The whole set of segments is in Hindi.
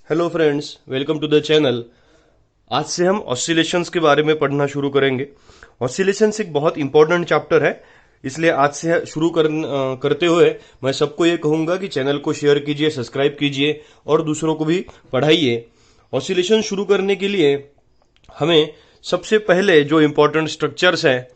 Hello friends, welcome to the channel. आज से हम ऑसिलेशंस के बारे में पढ़ना शुरू करेंगे। ऑसिलेशंस एक बहुत इंपॉर्टेंट चैप्टर है, इसलिए आज से करते हुए मैं सबको ये कहूंगा कि चैनल को शेयर कीजिए, सब्सक्राइब कीजिए और दूसरों को भी पढ़ाइए। ऑसिलेशन शुरू करने के लिए हमें सबसे पहले जो इंपॉर्टेंट स्ट्रक्चर्स हैं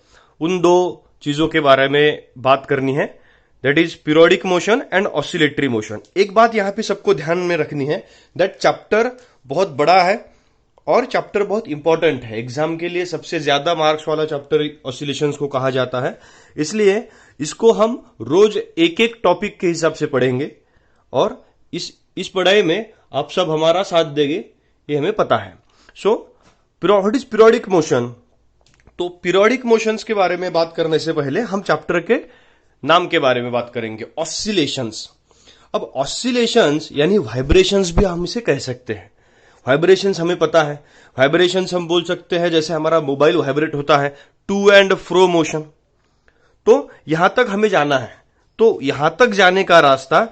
उन दो चीजों के बारे में बात करनी है, that is periodic motion and oscillatory motion. एक बात यहां पे सबको ध्यान में रखनी है, दैट चैप्टर बहुत बड़ा है और चैप्टर बहुत इंपॉर्टेंट है। एग्जाम के लिए सबसे ज्यादा मार्क्स वाला चैप्टर ऑसिलेशंस को कहा जाता है, इसलिए इसको हम रोज एक एक टॉपिक के हिसाब से पढ़ेंगे और इस पढ़ाई में आप सब हमारा साथ देंगे, ये हमें पता है। So what is periodic motion? तो पीरियोडिक मोशंस के बारे में बात करने से पहले हम चैप्टर के नाम के बारे में बात करेंगे, ऑसिलेशंस। अब ऑसिलेशंस यानी वाइब्रेशंस भी हम इसे कह सकते हैं। वाइब्रेशंस हमें पता है, वाइब्रेशंस हम बोल सकते हैं जैसे हमारा मोबाइल वाइब्रेट होता है, टू एंड फ्रो मोशन। तो यहां तक हमें जाना है, तो यहां तक जाने का रास्ता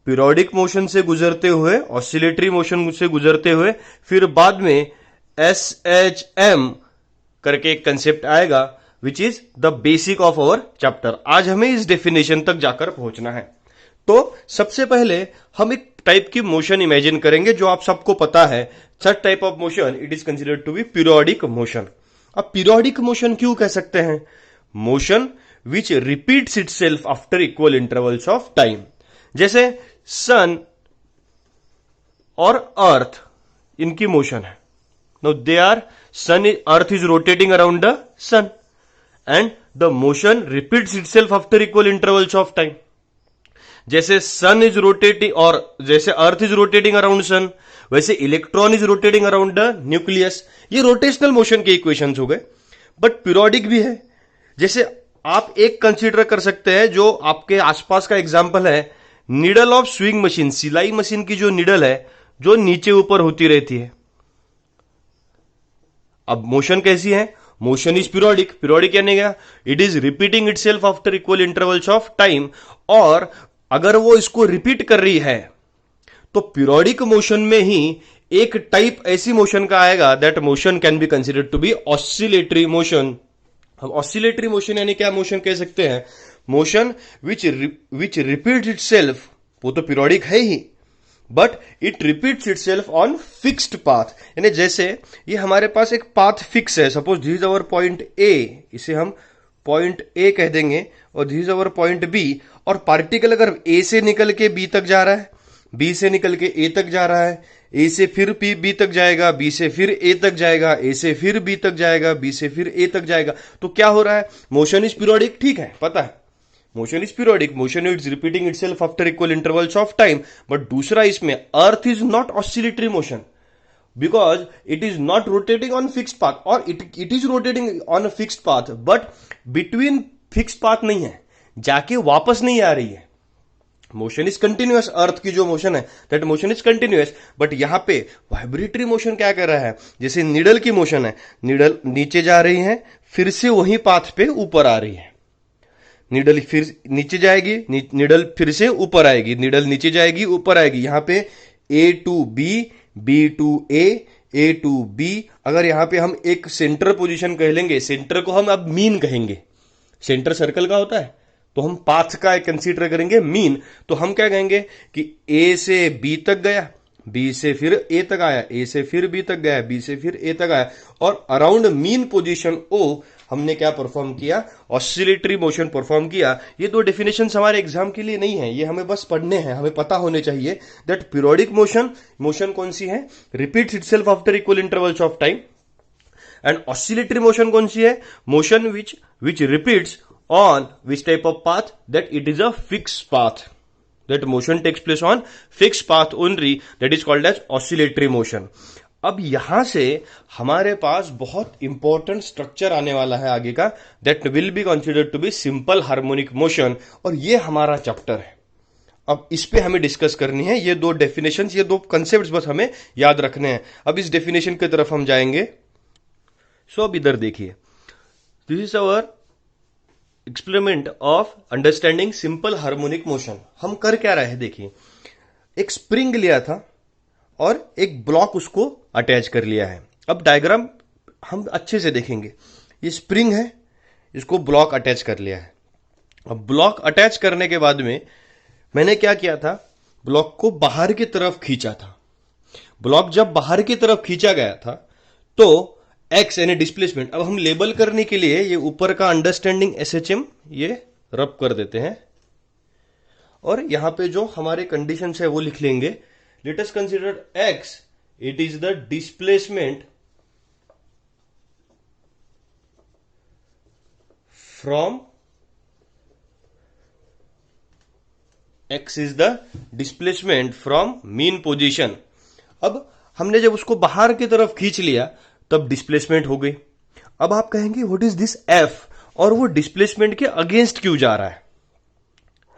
पीरियोडिक मोशन से गुजरते हुए, ऑसिलेटरी मोशन से गुजरते हुए, फिर बाद में SHM करके एक कंसेप्ट आएगा which is the basic of our chapter. आज हमें इस डेफिनेशन तक जाकर पहुंचना है। तो सबसे पहले हम एक टाइप की मोशन इमेजिन करेंगे जो आप सबको पता है, such type of motion it is considered to be periodic motion. अब पीरियोडिक मोशन क्यों कह सकते हैं? Motion which repeats itself after equal intervals of time. जैसे सन और अर्थ, इनकी मोशन है। Now they are earth is rotating around the sun and the motion repeats itself after equal intervals of time. जैसे sun is rotating और जैसे earth is rotating around sun, वैसे electron is rotating around the nucleus. ये रोटेशनल मोशन के इक्वेशंस हो गए, बट पीरियोडिक भी है। जैसे आप एक कंसीडर कर सकते हैं जो आपके आसपास का एग्जाम्पल है, निडल ऑफ स्विंग मशीन, सिलाई मशीन की जो निडल है जो नीचे ऊपर होती रहती है। अब मोशन कैसी है? Motion is periodic. पीरियोडिक यानी क्या? It is repeating itself after equal intervals of time. और अगर वो इसको रिपीट कर रही है तो पीरियोडिक मोशन में ही एक टाइप ऐसी मोशन का आएगा, that motion can be considered to be oscillatory motion. हम ऑसिलेटरी मोशन यानी क्या मोशन कह सकते हैं? मोशन विच रिपीट्स इटसेल्फ, वो तो पीरियोडिक है ही, but it repeats itself on fixed path. यानी जैसे ये हमारे पास एक पाथ फिक्स है, suppose this is our point A, इसे हम पॉइंट ए कह देंगे, और this is our point B. और पार्टिकल अगर ए से निकल के बी तक जा रहा है, बी से निकल के ए तक जा रहा है, ए से फिर बी तक जाएगा, बी से फिर ए तक जाएगा, ए से फिर बी तक जाएगा, बी से फिर ए तक जाएगा, तो क्या हो रहा है? मोशन इज पीरियोडिक, ठीक है, पता है motion is periodic, motion is repeating itself after equal intervals of time. But दूसरा इसमें earth is not oscillatory motion because it is not rotating on fixed path, और it is rotating on a fixed path, but between fixed path नहीं है, जाके वापस नहीं आ रही है। मोशन इज कंटिन्यूअस, अर्थ की जो मोशन है that motion is continuous. But यहां पे वाइब्रेटरी मोशन क्या कर रहा है? जैसे निडल की मोशन है, निडल नीचे जा रही है, फिर से वही पाथ पे ऊपर आ रही है। निडल फिर नीचे जाएगी, निडल फिर से ऊपर आएगी, निडल नीचे जाएगी, ऊपर आएगी। यहां पे A to B, B to A to B. अगर यहां पे हम एक सेंटर पोजीशन कह लेंगे, सेंटर को हम अब मीन कहेंगे, सेंटर सर्कल का होता है, तो हम पाथ का कंसीडर करेंगे मीन। तो हम क्या कहेंगे कि ए से बी तक गया, बी से फिर ए तक आया, ए से फिर बी तक गया, बी से फिर ए तक आया, और अराउंड मीन पोजीशन ओ हमने क्या परफॉर्म किया? ऑसिलेटरी मोशन परफॉर्म किया। ये दो डेफिनेशन हमारे एग्जाम के लिए नहीं है, ये हमें बस पढ़ने हैं, हमें पता होने चाहिए दैट पीरियोडिक मोशन कौन सी है? Repeats itself after equal intervals of time. And oscillatory motion कौन सी है? Motion which repeats on which type of path? That it is a fixed path, that motion takes place on fixed path only, that is called as oscillatory motion. अब यहां से हमारे पास बहुत इंपॉर्टेंट स्ट्रक्चर आने वाला है आगे का, that will be considered to be simple harmonic motion, और ये हमारा चैप्टर है। अब इस पे हमें डिस्कस करनी है, ये दो डेफिनेशन, ये दो कंसेप्ट बस हमें याद रखने हैं। अब इस डेफिनेशन की तरफ हम जाएंगे। सो अब इधर देखिए, this is our experiment of understanding simple harmonic motion. हम कर क्या रहे हैं? देखिए, एक स्प्रिंग लिया था और एक ब्लॉक उसको अटैच कर लिया है। अब डायग्राम हम अच्छे से देखेंगे। ये स्प्रिंग है, इसको ब्लॉक अटैच कर लिया है। अब ब्लॉक अटैच करने के बाद में मैंने क्या किया था, ब्लॉक को बाहर की तरफ खींचा था। ब्लॉक जब बाहर की तरफ खींचा गया था तो एक्स यानी डिस्प्लेसमेंट, अब हम लेबल करने के लिए ये ऊपर का अंडरस्टैंडिंग एसएचएम ये रब कर देते हैं और यहां पे जो हमारे कंडीशन है वो लिख लेंगे। Let us consider x, it is the displacement from x is the displacement from mean position। अब हमने जब उसको बाहर की तरफ खींच लिया तब डिस्प्लेसमेंट हो गई। अब आप कहेंगे व्हाट इज दिस f, और वो डिस्प्लेसमेंट के अगेंस्ट क्यों जा रहा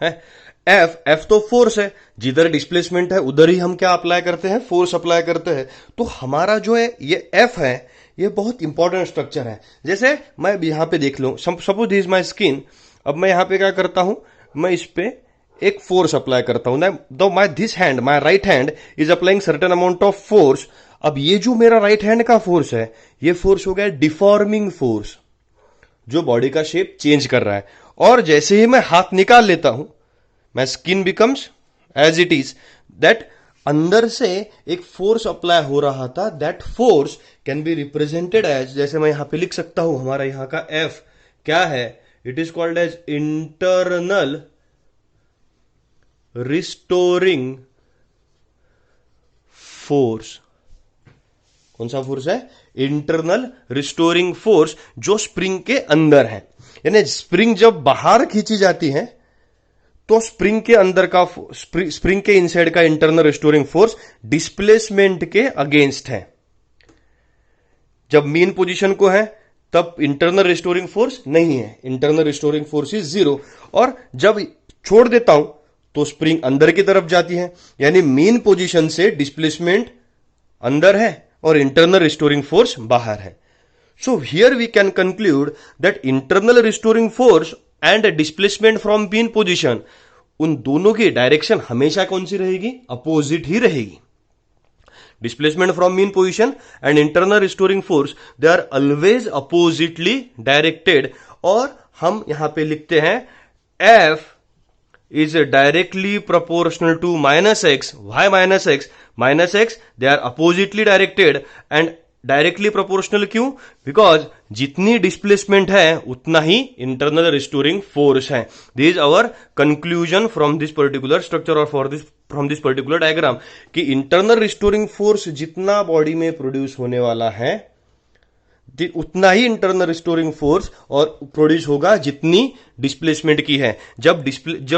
है? f तो फोर्स है, जिधर डिस्प्लेसमेंट है उधर ही हम क्या अप्लाई करते हैं, फोर्स अप्लाई करते हैं। तो हमारा जो है ये f है, ये बहुत इंपॉर्टेंट स्ट्रक्चर है। जैसे मैं यहां पे देख लूं, suppose this is my skin. अब मैं यहां पे क्या करता हूं, मैं इस पे एक फोर्स अप्लाई करता हूं। दो my this hand, my right hand is applying certain amount of force. अब ये जो मेरा राइट हैंड का फोर्स है, ये फोर्स हो गया डिफॉर्मिंग फोर्स, जो बॉडी का शेप चेंज कर रहा है। और जैसे ही मैं हाथ निकाल लेता हूं, my skin becomes as it is. That अंदर से एक फोर्स अप्लाई हो रहा था, that force can be represented as, जैसे मैं यहां पे लिख सकता हूं, हमारा यहां का एफ क्या है, it is called as internal restoring force. कौन सा फोर्स है? इंटरनल रिस्टोरिंग फोर्स, जो स्प्रिंग के अंदर है। यानी स्प्रिंग जब बाहर खींची जाती है तो स्प्रिंग के अंदर का, स्प्रिंग के इनसाइड का इंटरनल रिस्टोरिंग फोर्स डिस्प्लेसमेंट के अगेंस्ट है। जब मीन पोजीशन को है तब इंटरनल रिस्टोरिंग फोर्स नहीं है, इंटरनल रिस्टोरिंग फोर्स इज 0। और जब छोड़ देता हूं तो स्प्रिंग अंदर की तरफ जाती है, यानी मीन पोजीशन से डिस्प्लेसमेंट अंदर है और इंटरनल रिस्टोरिंग फोर्स बाहर है। So here we can conclude that internal restoring force and displacement from mean position, उन दोनों की डायरेक्शन हमेशा कौन सी रहेगी? अपोजिट ही रहेगी। Displacement from mean position and internal restoring force, they are always oppositely directed. और हम यहां पे लिखते हैं F is directly proportional to minus x. Why minus x? Minus x, they are oppositely directed and directly proportional क्यों? Because जितनी displacement है उतना ही internal restoring force है। This is our conclusion from this particular structure or from this particular diagram कि internal restoring force जितना बॉडी में प्रोड्यूस होने वाला है उतना ही इंटरनल रिस्टोरिंग फोर्स और प्रोड्यूस होगा जितनी डिस्प्लेसमेंट की है। जब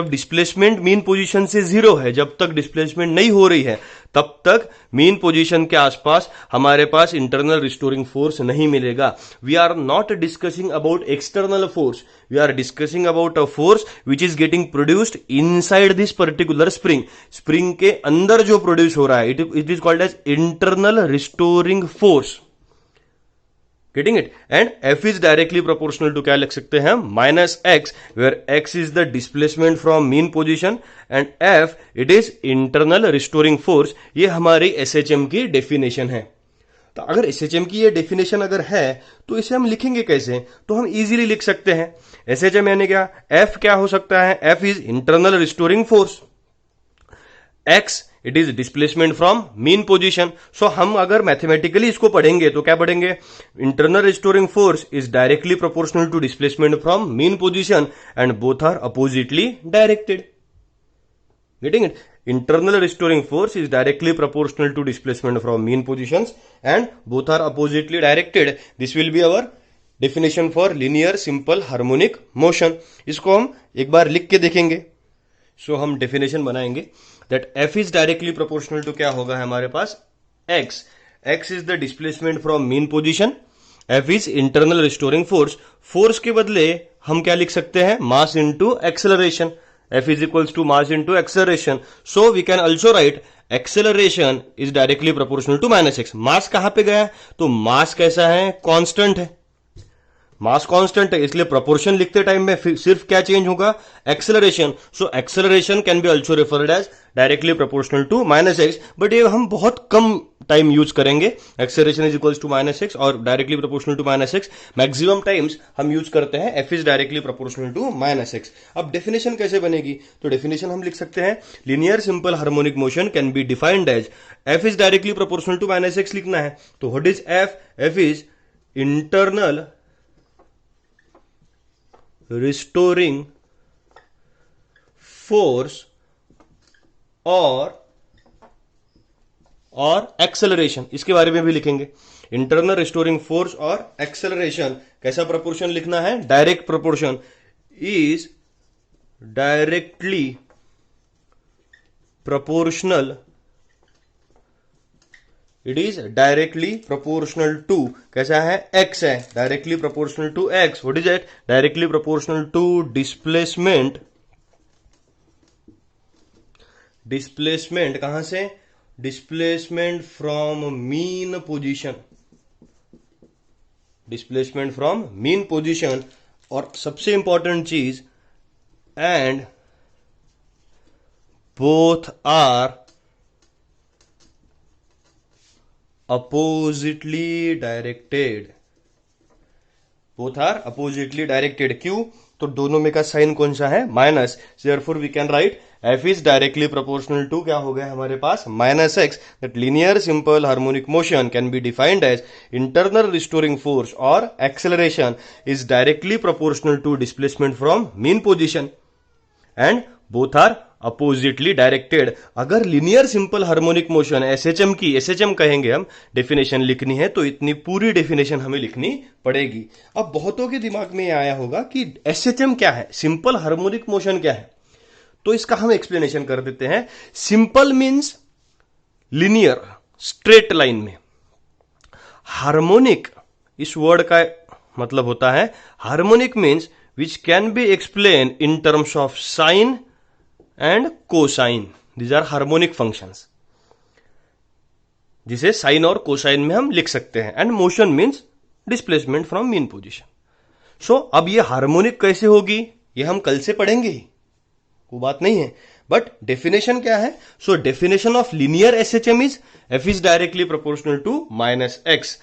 डिस्प्लेसमेंट मीन पोजीशन से 0 है, जब तक डिस्प्लेसमेंट नहीं हो रही है तब तक मीन पोजीशन के आसपास हमारे पास इंटरनल रिस्टोरिंग फोर्स नहीं मिलेगा। We are not discussing about external force, we are discussing about a force which is getting produced inside this particular spring. Spring के अंदर जो प्रोड्यूस हो रहा है, it is called as internal restoring force. Getting it? And F is directly proportional to क्या लिख सकते हैं? minus x, where x is the displacement from mean position and F it is internal restoring force। ये हमारी SHM की डेफिनेशन है। तो अगर SHM की ये डेफिनेशन अगर है तो इसे हम लिखेंगे कैसे? तो हम इजीली लिख सकते हैं SHM यानी क्या? F क्या हो सकता है? F is internal restoring force, x it is displacement from mean position. So हम अगर मैथमेटिकली इसको पढ़ेंगे तो क्या पढ़ेंगे? Internal restoring force is directly proportional to displacement from mean position and both are oppositely directed. Getting it? Internal restoring force is directly proportional to displacement from mean positions and both are oppositely directed. This will be our definition for linear simple harmonic motion. इसको हम एक बार लिख के देखेंगे। सो हम डेफिनेशन बनाएंगे that F is directly proportional to क्या होगा हमारे पास? X. X is the displacement from mean position. F is internal restoring force. Force के बदले हम क्या लिख सकते हैं? Mass into acceleration. F is equals to mass into acceleration. So we can also write acceleration is directly proportional to minus x. Mass कहां पे गया? तो mass कैसा है? Constant है। मास कांस्टेंट है इसलिए प्रोपोर्शन लिखते टाइम में सिर्फ क्या चेंज होगा, acceleration. So acceleration can be also referred as directly proportional to minus x, but ये हम बहुत कम टाइम यूज करेंगे. Acceleration is equals to minus x और directly proportional to minus x maximum times हम यूज करते हैं F is directly proportional to minus x. अब डेफिनेशन कैसे बनेगी, तो डेफिनेशन हम लिख सकते हैं linear simple harmonic motion can be defined as F is directly proportional to minus x लिखना है. तो what is F, F is internal restoring force और एक्सेलरेशन, इसके बारे में भी लिखेंगे. इंटरनल रिस्टोरिंग फोर्स और एक्सेलरेशन कैसा प्रोपोर्शन लिखना है, direct proportion is directly proportional, it is directly proportional to, कैसा है, एक्स है, directly proportional to x. What is it, directly proportional to displacement. Displacement कहां से, displacement from mean position, displacement from mean position. और सबसे इंपॉर्टेंट चीज, and both are oppositely directed, both are oppositely directed. क्यों, तो दोनों में का साइन कौन सा है, minus. Therefore we can write F is directly proportional to, क्या हो गया हमारे पास, minus x. That linear simple harmonic motion can be defined as internal restoring force और acceleration is directly proportional to displacement from mean position and both are oppositely directed. अगर linear simple harmonic motion SHM की, एसएचएम कहेंगे हम, डेफिनेशन लिखनी है तो इतनी पूरी डेफिनेशन हमें लिखनी पड़ेगी. अब बहुतों के दिमाग में आया होगा कि एसएचएम क्या है, सिंपल हार्मोनिक मोशन क्या है, तो इसका हम एक्सप्लेनेशन कर देते हैं. Simple means linear, straight line में. हार्मोनिक इस वर्ड का मतलब होता है, harmonic means which can be explain in terms of sine and cosine. These are harmonic functions, जिसे साइन और कोसाइन में हम लिख सकते हैं. And motion means displacement from mean position. So अब ये हार्मोनिक कैसे होगी, ये हम कल से पढ़ेंगे ही, वो बात नहीं है. बट डेफिनेशन क्या है, so definition of linear SHM is F is directly proportional to minus x.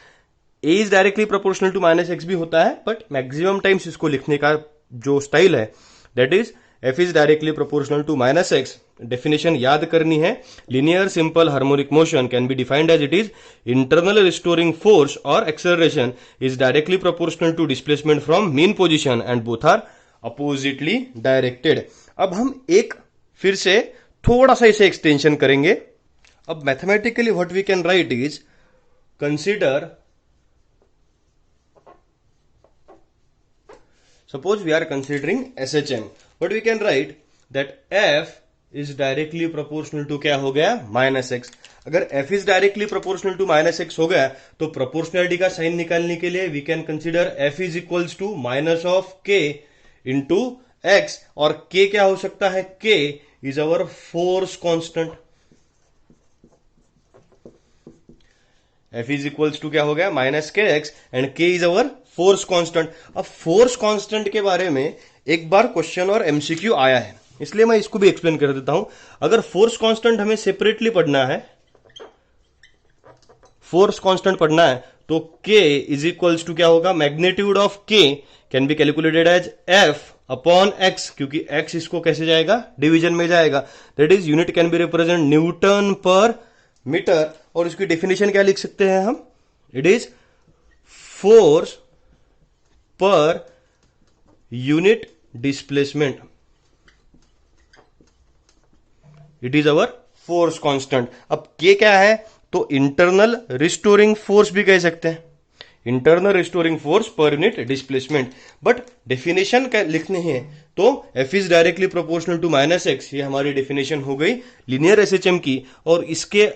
A is directly proportional to minus x भी होता है, बट मैक्सिमम टाइम्स इसको लिखने का जो स्टाइल है that is F is directly proportional to minus x. Definition याद करनी है, linear simple harmonic motion can be defined as it is internal restoring force और acceleration is directly proportional to displacement from mean position and both are oppositely directed. अब हम एक फिर से थोड़ा सा इसे एक्सटेंशन करेंगे. अब mathematically what we can write is, consider, suppose we are considering SHM, what we can write that F is directly proportional to क्या हो गया, माइनस एक्स. अगर F is directly proportional to minus x हो गया तो प्रोपोर्शनलिटी का साइन निकालने के लिए we can consider F is equals to minus of K into x. और K क्या हो सकता है, K is our force constant. F is equals to क्या हो गया, minus k x and K is our force constant. अब फोर्स कांस्टेंट के बारे में एक बार क्वेश्चन और एमसीक्यू आया है, इसलिए मैं इसको भी एक्सप्लेन कर देता हूं. अगर फोर्स कांस्टेंट हमें सेपरेटली पढ़ना है, फोर्स कांस्टेंट पढ़ना है तो K इज इक्वल्स टू क्या होगा, magnitude of K can be calculated as F upon X, क्योंकि X इसको कैसे जाएगा, डिवीजन में जाएगा. That is unit can be represent newton per metre. और इसकी डेफिनेशन क्या लिख सकते हैं हम, it is force per unit displacement, it is our force constant. अब K क्या है, तो इंटरनल रिस्टोरिंग फोर्स भी कह सकते हैं, internal restoring force per unit displacement. But definition लिखने हैं तो F is directly proportional to minus x, ये हमारी डेफिनेशन हो गई लीनियर एसएचएम की. और इसके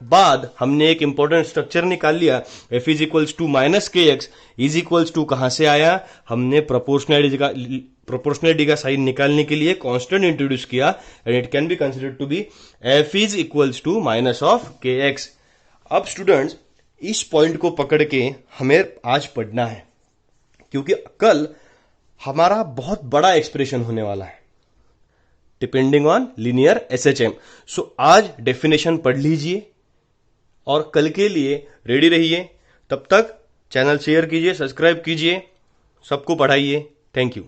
बाद हमने एक इंपॉर्टेंट स्ट्रक्चर निकाल लिया, F is equals to minus k x is equals to, कहां से आया, हमने प्रोपोर्शनलिटी का साइन निकालने के लिए कांस्टेंट इंट्रोड्यूस किया and it can be considered to be F is equals to minus of k x. अब स्टूडेंट्स इस पॉइंट को पकड़ के हमें आज पढ़ना है क्योंकि कल हमारा बहुत बड़ा एक्सप्रेशन होने वाला है डिपेंडिंग ऑन लीनियर एसएचएम। सो आज डेफिनेशन पढ़ लीजिए और कल के लिए रेडी रहिए। तब तक चैनल शेयर कीजिए, सब्सक्राइब कीजिए, सबको पढ़ाइए। Thank you.